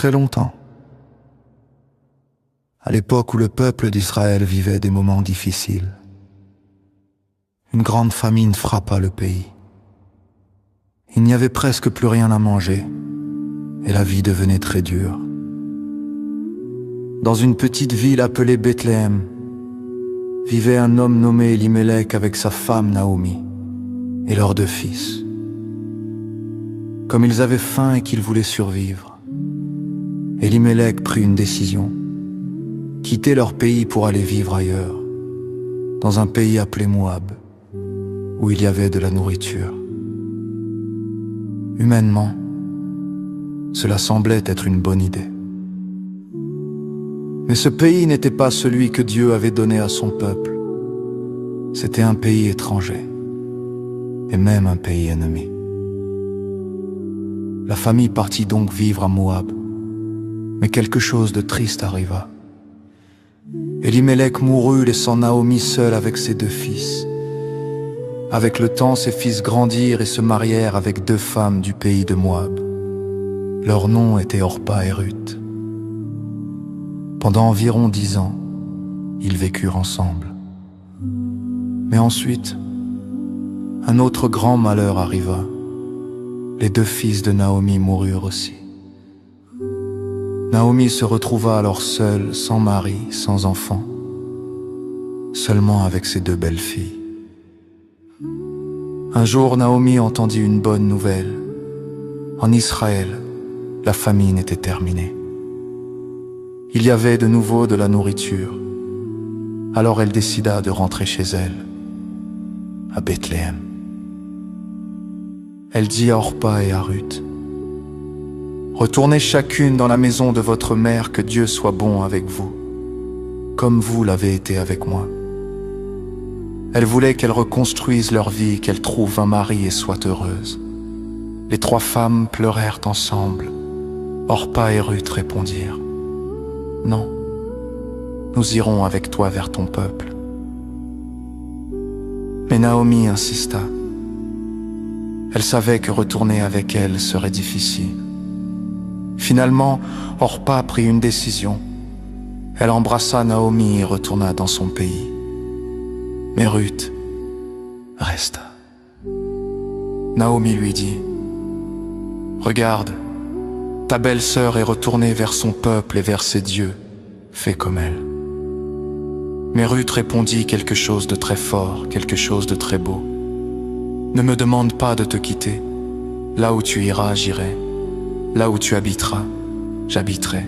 très longtemps. À l'époque où le peuple d'Israël vivait des moments difficiles, une grande famine frappa le pays. Il n'y avait presque plus rien à manger et la vie devenait très dure. Dans une petite ville appelée Bethléem, vivait un homme nommé Elimelech avec sa femme Naomi et leurs 2 fils. Comme ils avaient faim et qu'ils voulaient survivre, Elimelech prit une décision: quitter leur pays pour aller vivre ailleurs, dans un pays appelé Moab, où il y avait de la nourriture. Humainement, cela semblait être une bonne idée. Mais ce pays n'était pas celui que Dieu avait donné à son peuple. C'était un pays étranger, et même un pays ennemi. La famille partit donc vivre à Moab, mais quelque chose de triste arriva. Elimelech mourut, laissant Naomi seule avec ses 2 fils. Avec le temps, ses fils grandirent et se marièrent avec 2 femmes du pays de Moab. Leurs noms étaient Orpa et Ruth. Pendant environ 10 ans, ils vécurent ensemble. Mais ensuite, un autre grand malheur arriva. Les 2 fils de Naomi moururent aussi. Naomi se retrouva alors seule, sans mari, sans enfant, seulement avec ses 2 belles filles. Un jour, Naomi entendit une bonne nouvelle. En Israël, la famine était terminée. Il y avait de nouveau de la nourriture. Alors elle décida de rentrer chez elle, à Bethléem. Elle dit à Orpa et à Ruth: retournez chacune dans la maison de votre mère, que Dieu soit bon avec vous, comme vous l'avez été avec moi. Elle voulait qu'elles reconstruisent leur vie, qu'elles trouvent un mari et soient heureuses. Les 3 femmes pleurèrent ensemble. Orpa et Ruth répondirent: non, nous irons avec toi vers ton peuple. Mais Naomi insista. Elle savait que retourner avec elle serait difficile. Finalement, Orpa prit une décision. Elle embrassa Naomi et retourna dans son pays. Mais Ruth resta. Naomi lui dit: regarde, ta belle-sœur est retournée vers son peuple et vers ses dieux. Fais comme elle. Mais Ruth répondit quelque chose de très fort, quelque chose de très beau. Ne me demande pas de te quitter. Là où tu iras, j'irai. Là où tu habiteras, j'habiterai.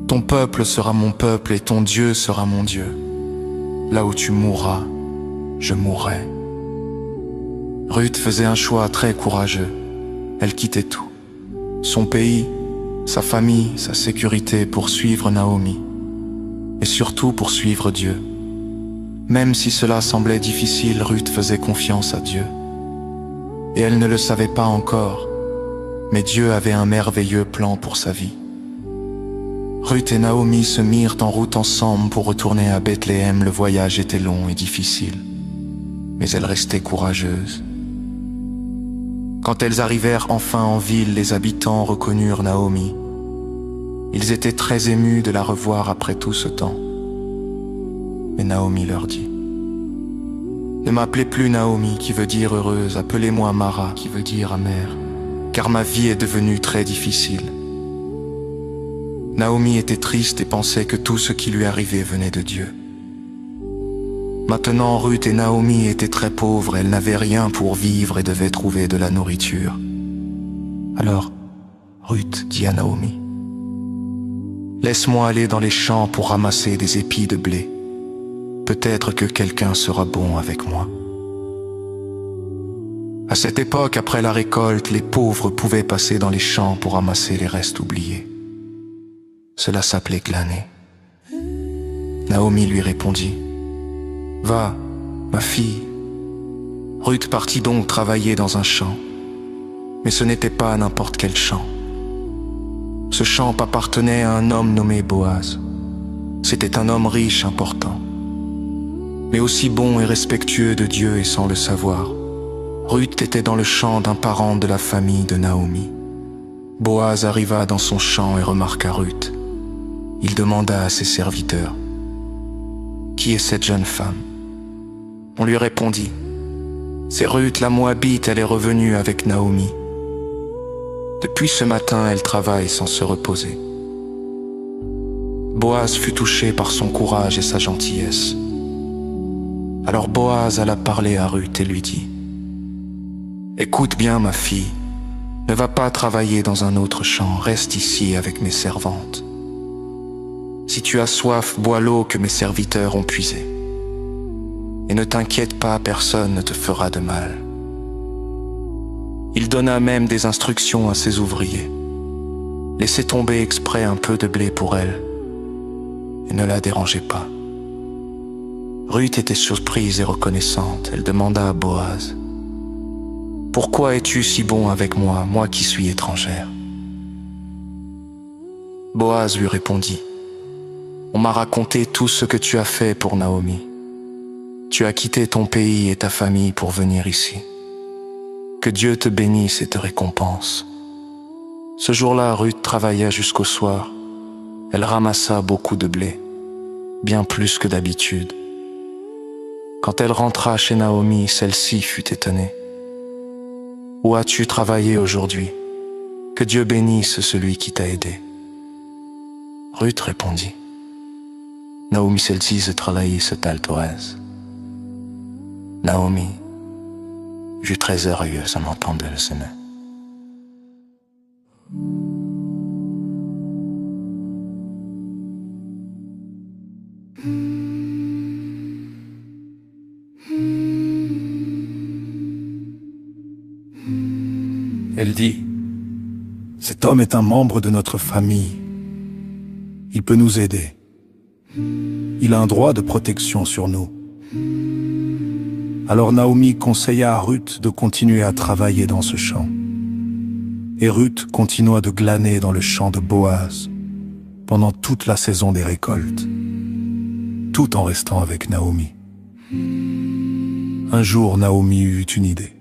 Ton peuple sera mon peuple et ton Dieu sera mon Dieu. Là où tu mourras, je mourrai. Ruth faisait un choix très courageux. Elle quittait tout. Son pays, sa famille, sa sécurité pour suivre Naomi. Et surtout pour suivre Dieu. Même si cela semblait difficile, Ruth faisait confiance à Dieu. Et elle ne le savait pas encore, mais Dieu avait un merveilleux plan pour sa vie. Ruth et Naomi se mirent en route ensemble pour retourner à Bethléem. Le voyage était long et difficile, mais elles restaient courageuses. Quand elles arrivèrent enfin en ville, les habitants reconnurent Naomi. Ils étaient très émus de la revoir après tout ce temps. Mais Naomi leur dit: ne m'appelez plus Naomi, qui veut dire heureuse, appelez-moi Mara, qui veut dire amère, car ma vie est devenue très difficile. Naomi était triste et pensait que tout ce qui lui arrivait venait de Dieu. Maintenant, Ruth et Naomi étaient très pauvres, elles n'avaient rien pour vivre et devaient trouver de la nourriture. Alors, Ruth dit à Naomi: laisse-moi aller dans les champs pour ramasser des épis de blé. Peut-être que quelqu'un sera bon avec moi. À cette époque, après la récolte, les pauvres pouvaient passer dans les champs pour ramasser les restes oubliés. Cela s'appelait glaner. Naomi lui répondit: va, ma fille. Ruth partit donc travailler dans un champ. Mais ce n'était pas n'importe quel champ. Ce champ appartenait à un homme nommé Boaz. C'était un homme riche, important, mais aussi bon et respectueux de Dieu et sans le savoir. Ruth était dans le champ d'un parent de la famille de Naomi. Boaz arriva dans son champ et remarqua Ruth. Il demanda à ses serviteurs: « Qui est cette jeune femme ?» On lui répondit: « C'est Ruth la Moabite, elle est revenue avec Naomi. Depuis ce matin, elle travaille sans se reposer. » Boaz fut touché par son courage et sa gentillesse. Alors Boaz alla parler à Ruth et lui dit: « Écoute bien, ma fille, ne va pas travailler dans un autre champ, reste ici avec mes servantes. Si tu as soif, bois l'eau que mes serviteurs ont puisée. Et ne t'inquiète pas, personne ne te fera de mal. » Il donna même des instructions à ses ouvriers. Laissez tomber exprès un peu de blé pour elle, et ne la dérangez pas. Ruth était surprise et reconnaissante. Elle demanda à Boaz: « Pourquoi es-tu si bon avec moi, moi qui suis étrangère ?» Boaz lui répondit: « On m'a raconté tout ce que tu as fait pour Naomi. Tu as quitté ton pays et ta famille pour venir ici. Que Dieu te bénisse et te récompense. » Ce jour-là, Ruth travailla jusqu'au soir. Elle ramassa beaucoup de blé, bien plus que d'habitude. Quand elle rentra chez Naomi, celle-ci fut étonnée. « Où as-tu travaillé aujourd'hui? Que Dieu bénisse celui qui t'a aidé. » Ruth répondit: « Naomi celle-ci travaille ce tal Torres. » Naomi fut très heureuse en entendant ce nom. Elle dit: « Cet homme est un membre de notre famille. Il peut nous aider. Il a un droit de protection sur nous. » Alors Naomi conseilla à Ruth de continuer à travailler dans ce champ. Et Ruth continua de glaner dans le champ de Boaz pendant toute la saison des récoltes, tout en restant avec Naomi. Un jour, Naomi eut une idée.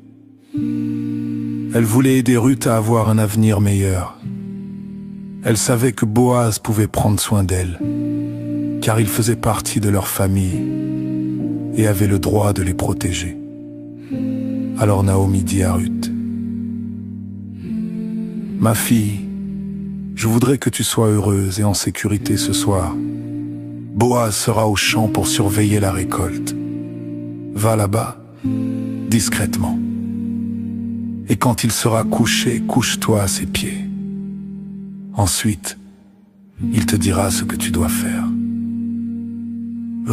Elle voulait aider Ruth à avoir un avenir meilleur. Elle savait que Boaz pouvait prendre soin d'elle, car il faisait partie de leur famille et avait le droit de les protéger. Alors Naomi dit à Ruth: « Ma fille, je voudrais que tu sois heureuse et en sécurité ce soir. Boaz sera au champ pour surveiller la récolte. Va là-bas, discrètement. Et quand il sera couché, couche-toi à ses pieds. Ensuite, il te dira ce que tu dois faire. »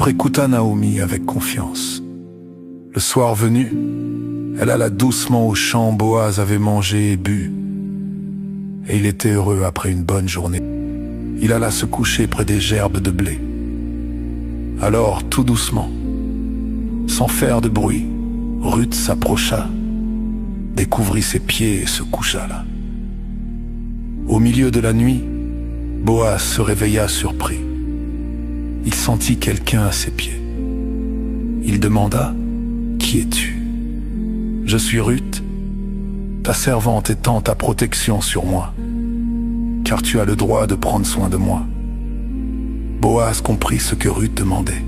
Écouta Naomi avec confiance. Le soir venu, elle alla doucement au champ. Boaz avait mangé et bu, et il était heureux après une bonne journée. Il alla se coucher près des gerbes de blé. Alors, tout doucement, sans faire de bruit, Ruth s'approcha, découvrit ses pieds et se coucha là. Au milieu de la nuit, Boaz se réveilla surpris. Il sentit quelqu'un à ses pieds. Il demanda: « Qui es-tu ? » ?»« Je suis Ruth, ta servante, et tends ta protection sur moi, car tu as le droit de prendre soin de moi. » Boaz comprit ce que Ruth demandait.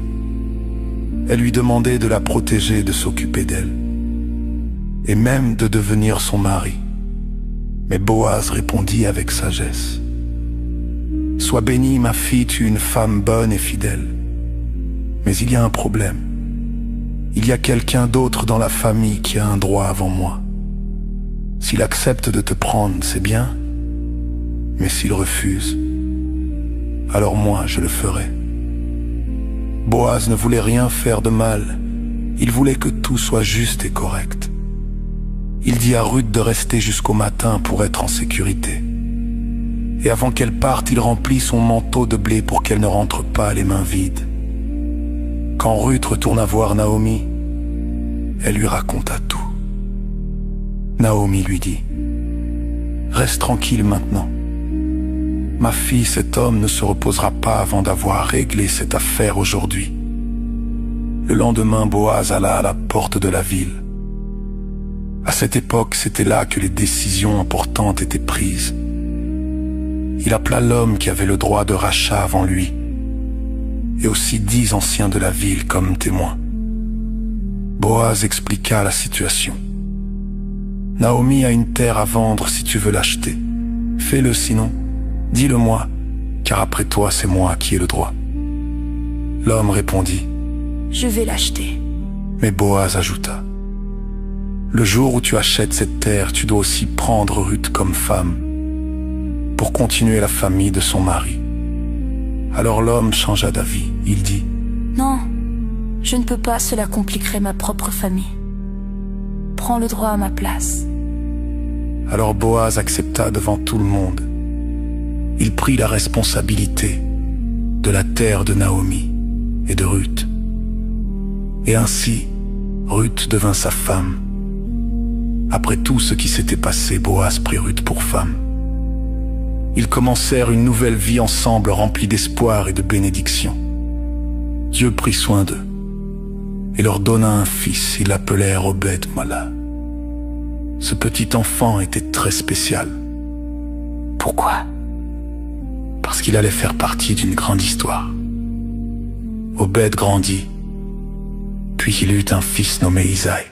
Elle lui demandait de la protéger, de s'occuper d'elle, et même de devenir son mari. Mais Boaz répondit avec sagesse: « Sois bénie, ma fille, tu es une femme bonne et fidèle. Mais il y a un problème. Il y a quelqu'un d'autre dans la famille qui a un droit avant moi. S'il accepte de te prendre, c'est bien. Mais s'il refuse, alors moi, je le ferai. » Boaz ne voulait rien faire de mal. Il voulait que tout soit juste et correct. Il dit à Ruth de rester jusqu'au matin pour être en sécurité. Et avant qu'elle parte, il remplit son manteau de blé pour qu'elle ne rentre pas les mains vides. Quand Ruth retourna voir Naomi, elle lui raconta tout. Naomi lui dit: « Reste tranquille maintenant. Ma fille, cet homme ne se reposera pas avant d'avoir réglé cette affaire aujourd'hui. » Le lendemain, Boaz alla à la porte de la ville. À cette époque, c'était là que les décisions importantes étaient prises. Il appela l'homme qui avait le droit de rachat avant lui, et aussi 10 anciens de la ville comme témoins. Boaz expliqua la situation. Naomi a une terre à vendre si tu veux l'acheter. Fais-le sinon, dis-le-moi, car après toi c'est moi qui ai le droit. L'homme répondit, Je vais l'acheter. mais Boaz ajouta, le jour où tu achètes cette terre, tu dois aussi prendre Ruth comme femme, pour continuer la famille de son mari. Alors l'homme changea d'avis. Il dit, Non, je ne peux pas, cela compliquerait ma propre famille. Prends le droit à ma place. alors Boaz accepta devant tout le monde. Il prit la responsabilité de la terre de Naomi et de Ruth. Et ainsi, Ruth devint sa femme. Après tout ce qui s'était passé, Boaz prit Ruth pour femme. Ils commencèrent une nouvelle vie ensemble remplie d'espoir et de bénédiction. Dieu prit soin d'eux et leur donna un fils. Ils l'appelèrent Obed-Mala. Ce petit enfant était très spécial. Pourquoi? Parce qu'il allait faire partie d'une grande histoire. Obed grandit, puis il eut un fils nommé Isaïe.